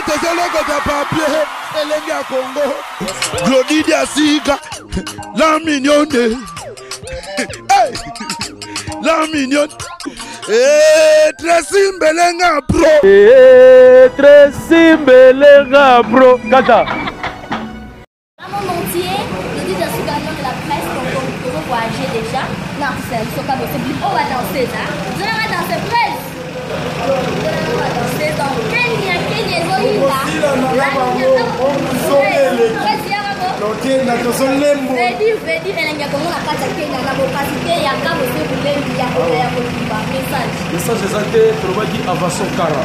Tezeleko de papier, Elenga Congo, Glodidia Siga, la mignonne, hey, la mignonne, Tracy Mbelenga Pro, Tracy Mbelenga Pro, Kata. Dans le monde entier, je dis dans ce gagnant de la presse, qu'on peut voyager déjà. Non, c'est ce qu'on va danser. On va danser là. Vous allez danser presse. On va danser dans Kenya, Zoïla. Message exacté, Trobaki Avanson Kara.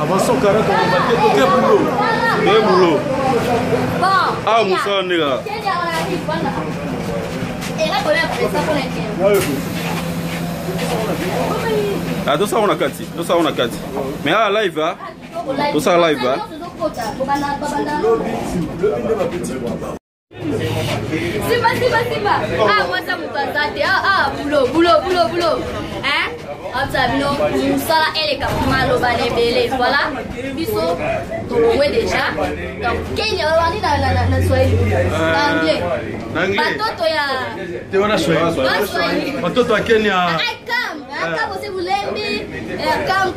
Avanson Kara, comme on va dire, quel boulot? Quel boulot? Bon. Ah, Moussa, on est là. Kenya, on arrive, voilà. Et là, on a fait ça pour l'interview. Ah, tout ça on a Kati, tout ça on a Kati. Mais ah live là, tout ça live là. Simba. Ah, moi ça me passe. Ah, boulot. Hein? Absabino, ça là, elle est capable de balébélé. Voilà. Biso, oui déjà. Donc, Kenya, on dit dans l'anglais. Batoto ya. Tu vois la chose. Batoto à Kenya.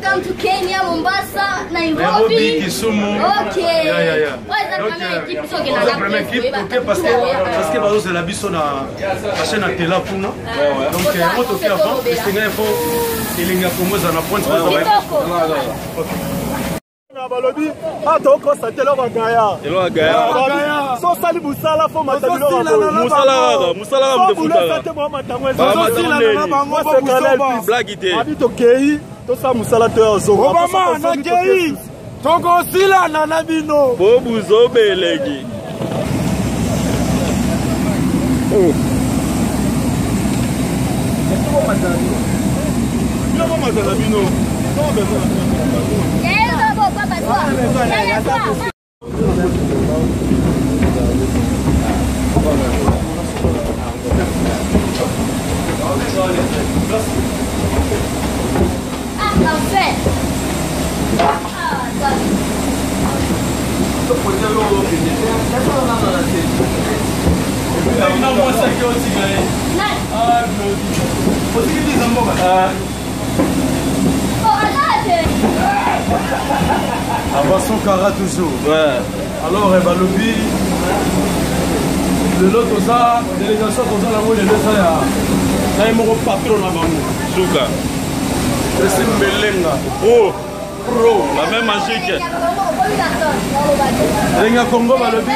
Come to Kenya, Mombasa, Nairobi, Kisumu. Ok. Yeah. La première équipe, parce que c'est la biso na chaîne à télé pour nous. Donc on te fait avant, c'est une info il y a comme ça na pointe ça va. Balobi atoko satelo bagaya elo bagaya so sali musala fo matabilo musala mdefuta blagite abito kei to sa musala to zo obama na kei toko sila na nabino bobuzo belegi Avançons Kara toujours. Ouais. Alors, Balobi, le lot de ça, délégation de ça, la moitié de ça, il y a un patron là-bas. Souka. Tracy Mbelenga. Oh, pro, la même magique. Lenga Congo, Balobi.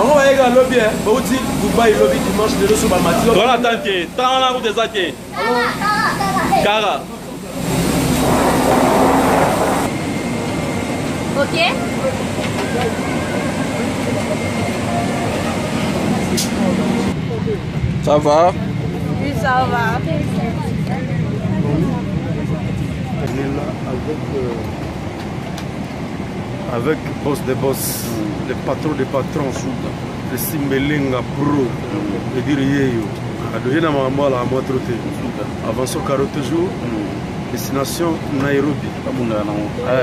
On va y aller lobby, Bauti, Dubaï, lobby dimanche de l'eau matin. Voilà, tante, tant là où des athées. Kara. Ok. Ça va? Oui, ça va. Elle est là avec boss des boss, les patrons des patrons, le Simbelenga Pro, le Diriyeyo. Adoyena Mama la Motroté. Avançons 40 jours. Destination Nairobi.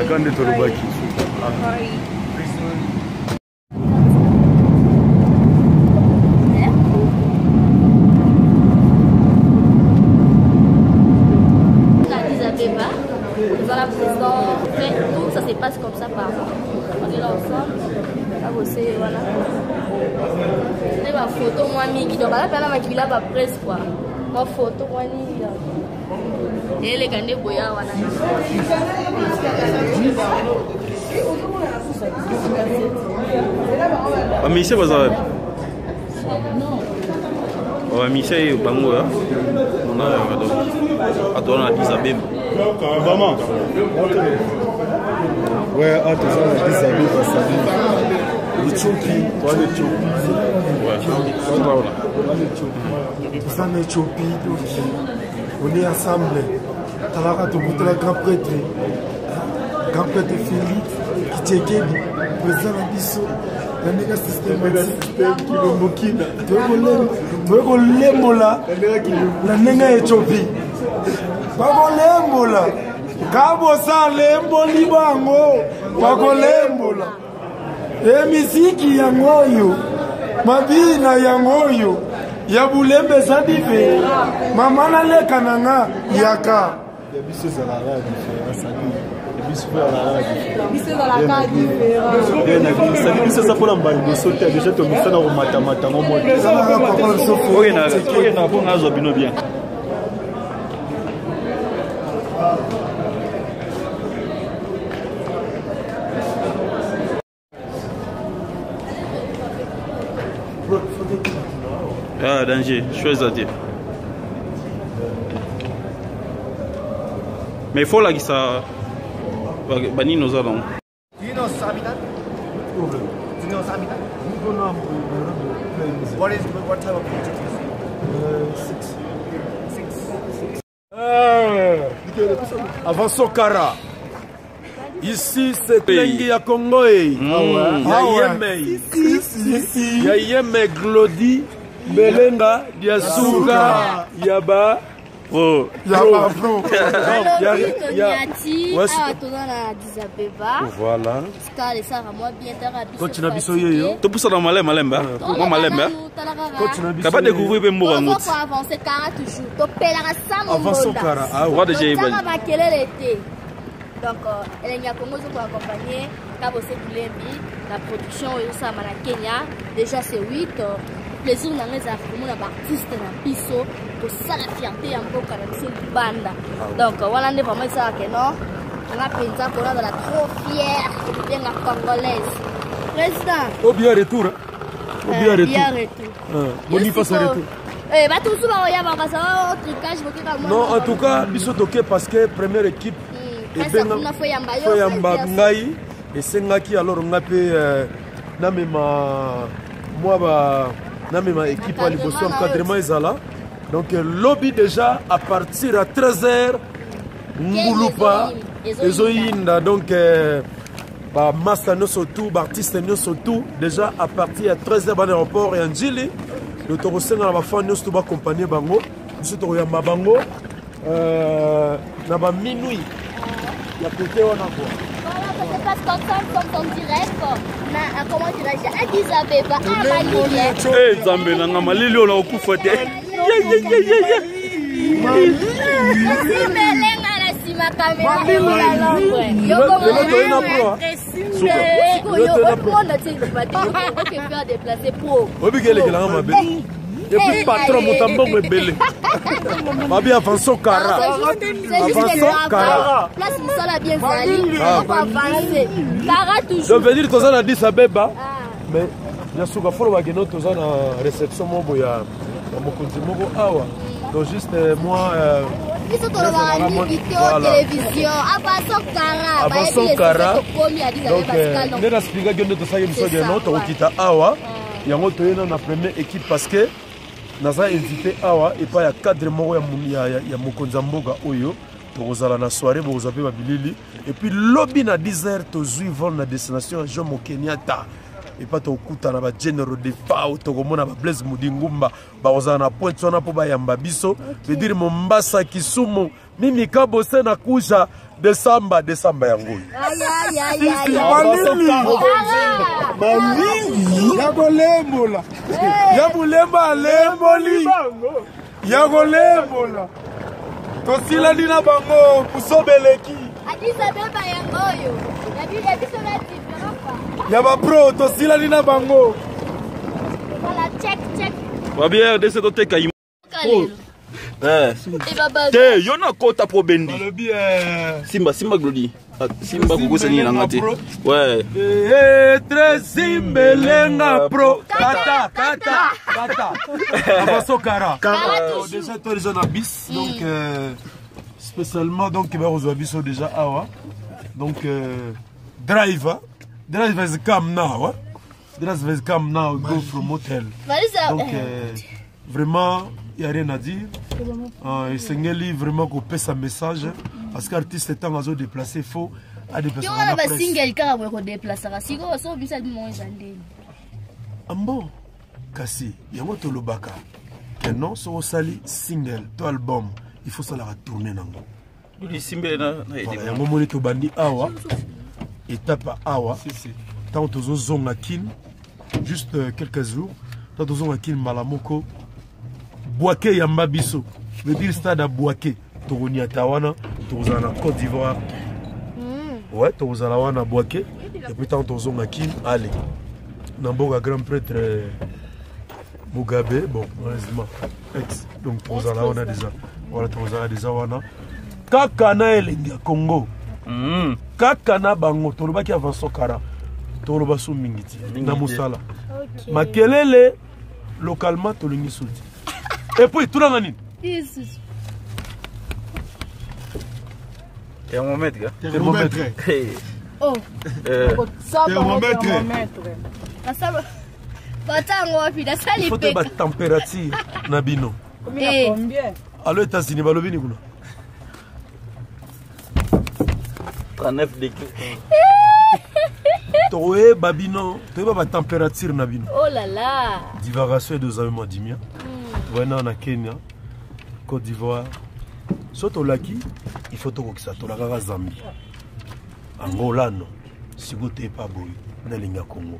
Grande Torobaki. Voilà, président, tout ça se passe comme ça par an. On est là ensemble, à bosser, voilà. C'est ma photo, moi, Miki. Donc, là, je la presse, quoi. Ma photo, moi, Miki. Et les gars, boya, voilà. Michel, vous avez. Oh, Michel, Bango, là. On a attends, Addis Abeba. Vraiment. Ouais, attends, Addis Abeba, ça dit. L'Éthiopie. Toi, l'Éthiopie. Ouais, tout ça, l'Éthiopie. On est ensemble. Talara, tu goûtes la grand prêtre. Grand prêtre Félix, qui t'est président de Bissau. La néga systématique qui le moquine. Tu veux qu'on l'aime là. La néga Éthiopie. Pas qu'on l'aime là. kabosa lemboli bango bakolembola emisiki yango oyo mabina yango oyo ya bulembe eza dife mama naleka nanga yaka biso eza mpona mbala liboso te deja tomisa na komatamata ngo moyena mpo nazwa bino bien Ah, danger, chose à dire. Mais il faut là que ça. Bani nos allons. Do you know Sabitan? Do you know Sabitan? What type of picture do you see? 6. Avant Sokara. Ici, c'est Lengi ya Congo. Yayeme Glodi, Belenga, Yasuga, Yaba. Oh, Yaba Pro. Voilà. Continue à bisoyer. Tu peux ça dans malem malemba. Moi malemba. Continue à bisoyer. Capable de découvrir ben moura ngot. Avancer 40 jours. To pelanga sama. Avant Sokara. Ah, roi de Jéibel. Donc, elle a commencé pour accompagner Kabose Boulembi, la production au Kenya. Déjà, c'est 8. Plaisir dans les affaires, les artistes dans Piso, pour ça la fierté un peu quand même banda. Donc, voilà, on est vraiment ça que non. On a pensé qu'on a trop fière de bien la congolaise. Président. Au bien retour. Au bien retour. Bien retour. Boniface retour. Eh, bah tout ça, il y a pas ça. Non, en tout cas, biso toqué parce que première équipe. Et bien, Foyamba Ngai et Sengaki alors on a pu ma équipe à l'Ibosso encadrement Ezala. Donc lobby déjà à partir à 13h Ngulupa Ezoinda donc Master no surtout artiste no surtout déjà à partir à 13h dans l'aéroport et Anjili le Torosenga na ba fan no surtout ba accompagner bango biso to ya mabango na ba minuit. Il y a côté on a quoi. Voilà, parce que comme en direct, comment dirais-je, Addis Abeba, à Malili. Eh, Zambé, nanga Malili, on a au coup fouetté. Et puis patron mon tambon est belé. Babi avançons Kara. Avançons Kara. Place nous sommes la bienvenue. On va avancer. Kara toujours. Je veux dire que ça a dit ça beba. Mais bien sûr qu'il faut que nous avons une réception mobo ya mokonzi mobo awa. Donc juste moi ils sont dans la télévision. Avançons Kara. Avançons Kara. Donc nous avons expliqué que nous avons besoin de notre okita awa. Yango toyena na première équipe parce que naza invité awa et pas ya cadre moko ya mokonza mboga oyo tokozala na soirée bokoza pe babilili et puis lobby na 10h tozwi vol na destination Jomo Kenyatta et pas tokuta na ba généraux de FAO tokomona ba Blaise Mudingumba bakozala na point wana po bayamba biso veut dire Mombasa Kisumu mimi kabose na kuja Décembre yango. Malili yakolembola. Yabulemba lemboli. Yakolembola. Tosila dina bango kusobeleki. Addis Abeba yango yo. Ya biso na différent. Ya ba pro tosila dina bango. Voilà, check. Va bien de cette autre caïman. Te yona kota pro bendi. Simba Glodi. Simba kuko seni na ngati. Ouais. Très simbelenga pro. Kata. Avançons Kara. Déjà toi les gens bis donc spécialement donc ba reçoit biso déjà awa. Donc driver is come now. Driver is come now go from hotel. Donc vraiment il n'y a rien à dire. Il s'engage vraiment qu'on paie sa message. Parce qu'artiste étant à se déplacer, il faut à déplacer. Il y a un single qui va déplacer. Si vous avez un single, bon, Kassi, il y a un autre lobaka. Que non, sur sali single, ton album, il faut ça la retourner. yango moni tobandi awa étape awa tant tozozonga kin juste quelques jours tant tozonga kin mbala moko Boaké yamba biso veut dire stade à Boaké tokoni atawana tozala na Côte d'Ivoire ouais tozala wana Boaké et puis tant tozonga kin allez Namboga grand prêtre Mugabe, bon, heureusement, ex, donc tozala wana déjà, voilà tozala déjà wana. Kakana elenga Congo, kakana bango, tolobaki avant sokara, toloba so mingiti, na musala. Makelele, localement tolingi souti. Et puis, tout le monde. Thermomètre, gars. Thermomètre. Oh. Thermomètre. Il faut te battre température Nabino. Combien? Alors États-Unis balobini kuna. 39 degrés. Toé babino, tu vas battre température Nabino. Oh là là. Divagation de Zama Dimia. Voilà na Kenya, Côte d'Ivoire. Soto laki, il faut to kokisa to la Zambie. Angola non. Si vous t'es pas boy, na linga Congo.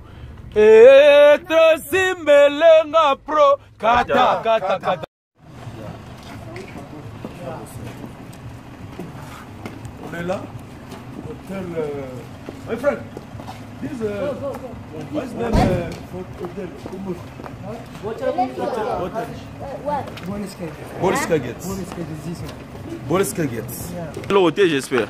Etre simbelenga pro kata kata kata. On est là, hôtel. My friend, this what's the hotel? Boliska Gets. Boliska Gets. Le hôtel, j'espère.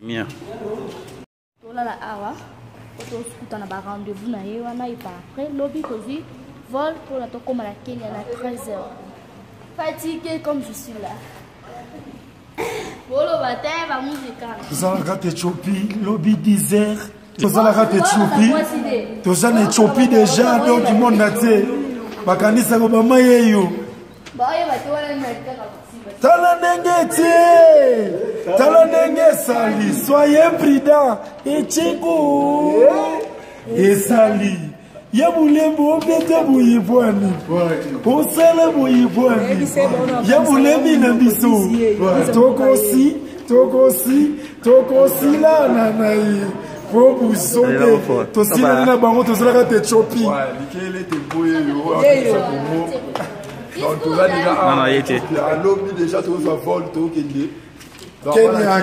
Bien. Voilà awa. On a rendez-vous na yewana et après lobby cosy vol pour la toko la Kenya à 13h. Fatigué comme je suis là. Bolo matin va musique. Tozala Éthiopie, lobby désert. Tozala Éthiopie. Tozala Éthiopie déjà donc du monde naté. Bakanisa ko bama yeyo. Ba ye ba tola na Tala ndenge sali, soyez prudent. Et Tchego et sali. Yabulembo bete buyibwani. Osala buyibwani. Yabulembi na biso. Tokosi la nanayi. Pour vous sauver. Tosi na bango tozala ka Éthiopie. Nikele te boye yo. Donc tout là déjà à lobby déjà tout ça vol tout Kenya. Tala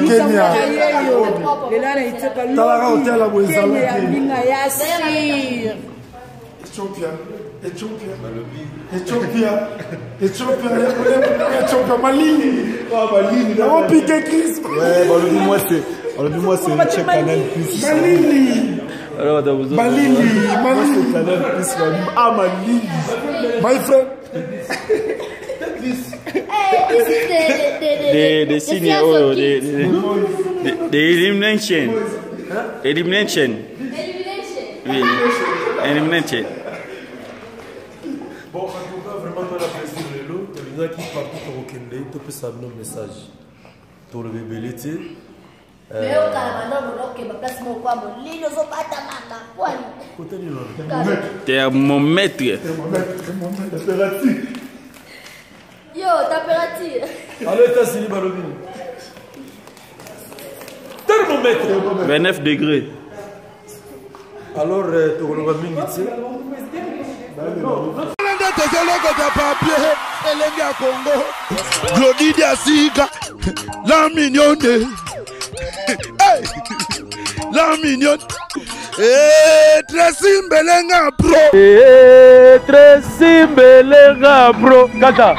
hotel à Bouezala. Éthiopia, Malini. On pique Christ. Ouais, moi c'est le check Canal Plus. Malini. C'est Canal Plus. Ah Malini. My friend. Des signes, des elimination. Elimination. Oui, elimination. Bon, en tout cas, vraiment, dans la plaisir de l'eau, tu as qui partout au Kende, tu peux savoir nos messages. Tu as le bébé. Thermomètre. Yo, température. Alors, États-Unis, Balobini. Thermomètre. 29 degrés. Alors, tu as le mingiti. Glodidia Siga, la mignonne, la mignonne, Tresimbelenga Pro, Tresimbelenga Pro, Kata.